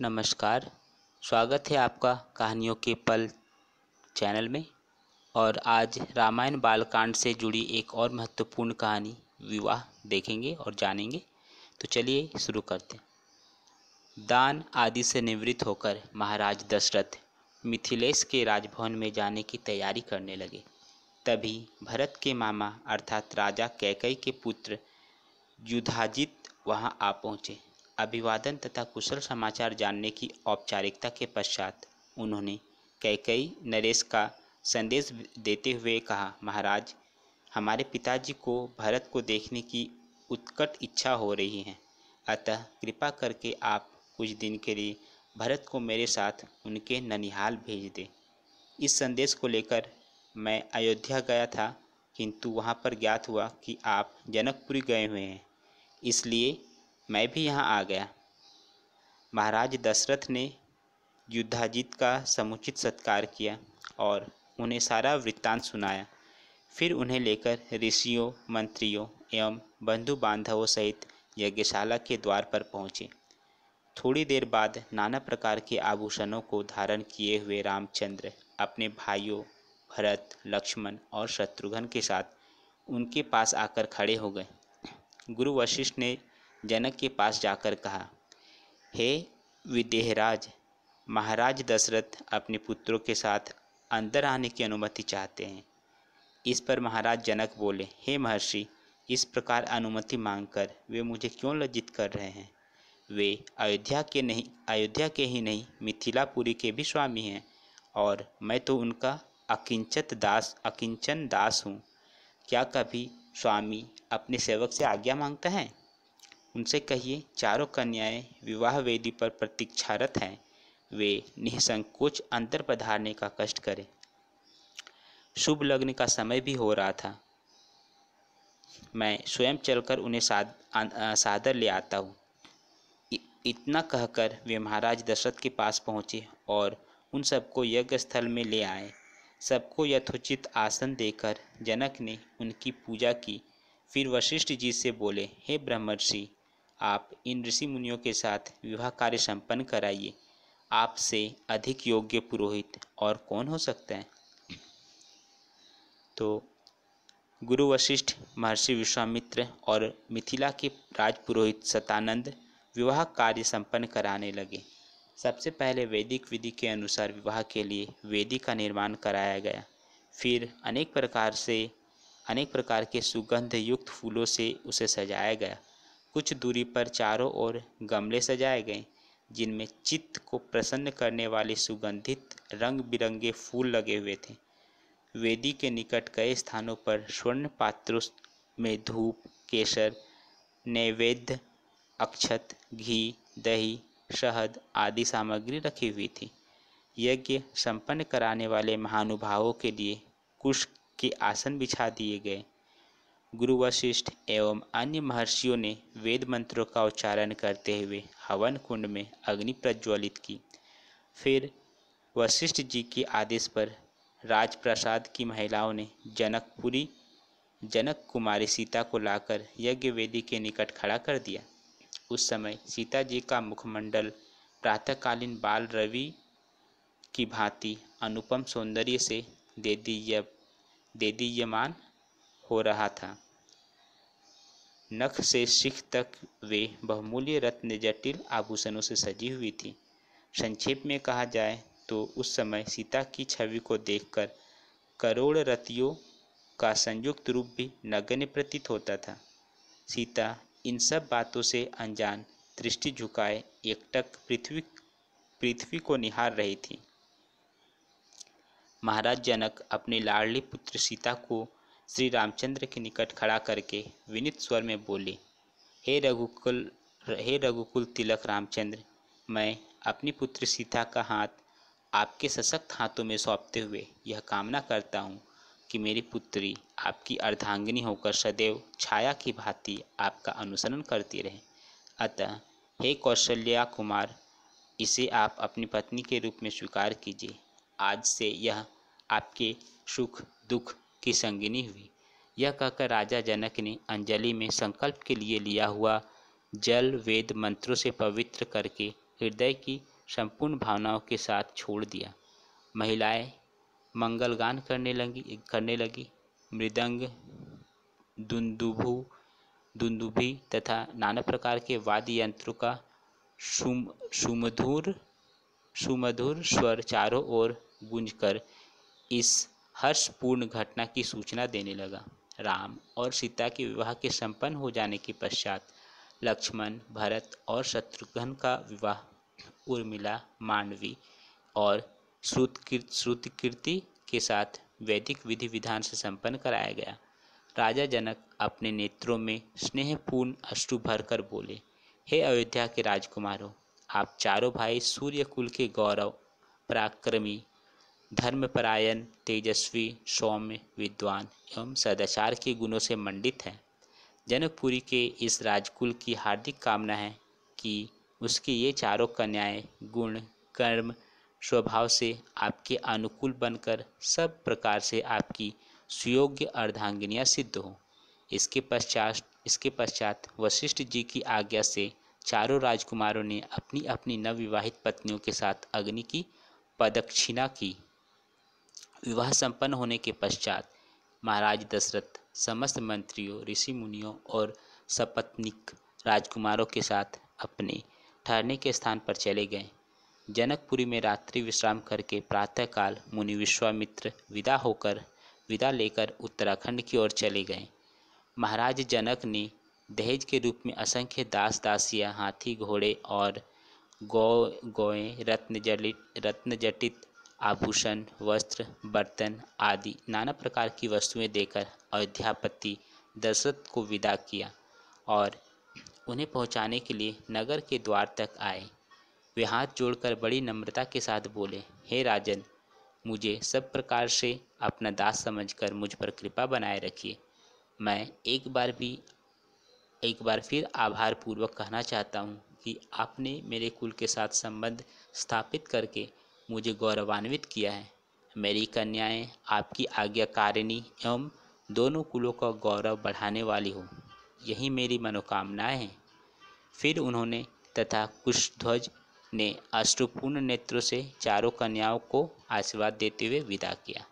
नमस्कार। स्वागत है आपका कहानियों के पल चैनल में। और आज रामायण बालकांड से जुड़ी एक और महत्वपूर्ण कहानी विवाह देखेंगे और जानेंगे। तो चलिए शुरू करते हैं। दान आदि से निवृत्त होकर महाराज दशरथ मिथिलेश के राजभवन में जाने की तैयारी करने लगे। तभी भरत के मामा अर्थात राजा कैकेयी के पुत्र युधाजित वहां आ पहुँचे। अभिवादन तथा कुशल समाचार जानने की औपचारिकता के पश्चात उन्होंने कैकेयी नरेश का संदेश देते हुए कहा, महाराज, हमारे पिताजी को भरत को देखने की उत्कट इच्छा हो रही है, अतः कृपा करके आप कुछ दिन के लिए भरत को मेरे साथ उनके ननिहाल भेज दें। इस संदेश को लेकर मैं अयोध्या गया था, किंतु वहाँ पर ज्ञात हुआ कि आप जनकपुरी गए हुए हैं, इसलिए मैं भी यहाँ आ गया। महाराज दशरथ ने युधाजित का समुचित सत्कार किया और उन्हें सारा वृत्तांत सुनाया। फिर उन्हें लेकर ऋषियों, मंत्रियों एवं बंधु बांधवों सहित यज्ञशाला के द्वार पर पहुँचे। थोड़ी देर बाद नाना प्रकार के आभूषणों को धारण किए हुए रामचंद्र अपने भाइयों भरत, लक्ष्मण और शत्रुघ्न के साथ उनके पास आकर खड़े हो गए। गुरु वशिष्ठ ने जनक के पास जाकर कहा, हे विदेहराज, महाराज दशरथ अपने पुत्रों के साथ अंदर आने की अनुमति चाहते हैं। इस पर महाराज जनक बोले, हे महर्षि, इस प्रकार अनुमति मांगकर वे मुझे क्यों लज्जित कर रहे हैं? वे अयोध्या के ही नहीं मिथिलापुरी के भी स्वामी हैं और मैं तो उनका अकिंचन दास हूँ। क्या कभी स्वामी अपने सेवक से आज्ञा मांगता है? उनसे कहिए, चारों कन्याएं विवाह वेदी पर प्रतीक्षारत हैं, वे निसंकोच अंदर पधारने का कष्ट करें। शुभ लग्न का समय भी हो रहा था, मैं स्वयं चलकर उन्हें सादर ले आता हूँ। इतना कहकर वे महाराज दशरथ के पास पहुँचे और उन सबको यज्ञ स्थल में ले आए। सबको यथोचित आसन देकर जनक ने उनकी पूजा की। फिर वशिष्ठ जी से बोले, हे ब्रह्मर्षि, आप इन ऋषि मुनियों के साथ विवाह कार्य संपन्न कराइए। आपसे अधिक योग्य पुरोहित और कौन हो सकता है? तो गुरु वशिष्ठ, महर्षि विश्वामित्र और मिथिला के राजपुरोहित सतानंद विवाह कार्य संपन्न कराने लगे। सबसे पहले वैदिक विधि के अनुसार विवाह के लिए वेदी का निर्माण कराया गया। फिर अनेक प्रकार के सुगंध युक्त फूलों से उसे सजाया गया। कुछ दूरी पर चारों ओर गमले सजाए गए, जिनमें चित्त को प्रसन्न करने वाले सुगंधित रंग बिरंगे फूल लगे हुए थे। वेदी के निकट कई स्थानों पर स्वर्ण पात्रों में धूप, केसर, नैवेद्य, अक्षत, घी, दही, शहद आदि सामग्री रखी हुई थी। यज्ञ संपन्न कराने वाले महानुभावों के लिए कुश के आसन बिछा दिए गए। गुरु वशिष्ठ एवं अन्य महर्षियों ने वेद मंत्रों का उच्चारण करते हुए हवन कुंड में अग्नि प्रज्वलित की। फिर वशिष्ठ जी के आदेश पर राजप्रासाद की महिलाओं ने जनक कुमारी सीता को लाकर यज्ञ वेदी के निकट खड़ा कर दिया। उस समय सीता जी का मुखमंडल प्रातःकालीन बाल रवि की भांति अनुपम सौंदर्य से देदीयमान हो रहा था। नख से शिख तक वे बहुमूल्य रत्न जटिल आभूषणों से सजी हुई थी। संक्षेप में कहा जाए तो उस समय सीता की छवि को देखकर करोड़ रतियों का संयुक्त रूप भी नगण्य प्रतीत होता था। सीता इन सब बातों से अनजान दृष्टि झुकाए एकटक पृथ्वी को निहार रही थी। महाराज जनक अपने लाडली पुत्र सीता को श्री रामचंद्र के निकट खड़ा करके विनीत स्वर में बोले, हे रघुकुल तिलक रामचंद्र, मैं अपनी पुत्र सीता का हाथ आपके सशक्त हाथों में सौंपते हुए यह कामना करता हूँ कि मेरी पुत्री आपकी अर्धांगिनी होकर सदैव छाया की भांति आपका अनुसरण करती रहे। अतः हे कौशल्या कुमार, इसे आप अपनी पत्नी के रूप में स्वीकार कीजिए। आज से यह आपके सुख दुख की संगिनी हुई। यह कहकर राजा जनक ने अंजलि में संकल्प के लिए लिया हुआ जल वेद मंत्रों से पवित्र करके हृदय की संपूर्ण भावनाओं के साथ छोड़ दिया। महिलाएं मंगलगान करने लगी। मृदंग, दुंदुभी तथा नाना प्रकार के वाद्य यंत्रों का सुमधुर सुमधुर स्वर चारों ओर गूंजकर इस हर्षपूर्ण घटना की सूचना देने लगा। राम और सीता के विवाह के संपन्न हो जाने के पश्चात लक्ष्मण, भरत और शत्रुघ्न का विवाह उर्मिला, मांडवी और श्रुतकीर्ति के साथ वैदिक विधि विधान से संपन्न कराया गया। राजा जनक अपने नेत्रों में स्नेहपूर्ण अश्रु भरकर बोले, हे अयोध्या के राजकुमारों, आप चारों भाई सूर्य कुल के गौरव, पराक्रमी, धर्मपरायण, तेजस्वी, सौम्य, विद्वान एवं सदाचार के गुणों से मंडित हैं। जनकपुरी के इस राजकुल की हार्दिक कामना है कि उसकी ये चारों कन्याएं गुण, कर्म, स्वभाव से आपके अनुकूल बनकर सब प्रकार से आपकी सुयोग्य अर्धांगिनियां सिद्ध हो। इसके पश्चात वशिष्ठ जी की आज्ञा से चारों राजकुमारों ने अपनी अपनी नवविवाहित पत्नियों के साथ अग्नि की प्रदक्षिणा की। विवाह संपन्न होने के पश्चात महाराज दशरथ समस्त मंत्रियों, ऋषि मुनियों और सपत्नीक राजकुमारों के साथ अपने ठहरने के स्थान पर चले गए। जनकपुरी में रात्रि विश्राम करके प्रातःकाल मुनि विश्वामित्र विदा लेकर उत्तराखंड की ओर चले गए। महाराज जनक ने दहेज के रूप में असंख्य दास दासियां, हाथी, घोड़े और गौएं, रत्नजटित आभूषण, वस्त्र, बर्तन आदि नाना प्रकार की वस्तुएं देकर अयोध्यापति दशरथ को विदा किया और उन्हें पहुंचाने के लिए नगर के द्वार तक आए। वे हाथ जोड़कर बड़ी नम्रता के साथ बोले, हे राजन, मुझे सब प्रकार से अपना दास समझकर मुझ पर कृपा बनाए रखिए। मैं एक बार फिर आभार पूर्वक कहना चाहता हूँ कि आपने मेरे कुल के साथ संबंध स्थापित करके मुझे गौरवान्वित किया है। मेरी कन्याएं आपकी आज्ञाकारिणी एवं दोनों कुलों का गौरव बढ़ाने वाली हो, यही मेरी मनोकामनाएं हैं। फिर उन्होंने तथा कुशध्वज ने अश्रुपूर्ण नेत्रों से चारों कन्याओं को आशीर्वाद देते हुए विदा किया।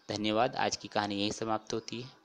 धन्यवाद। आज की कहानी यहीं समाप्त होती है।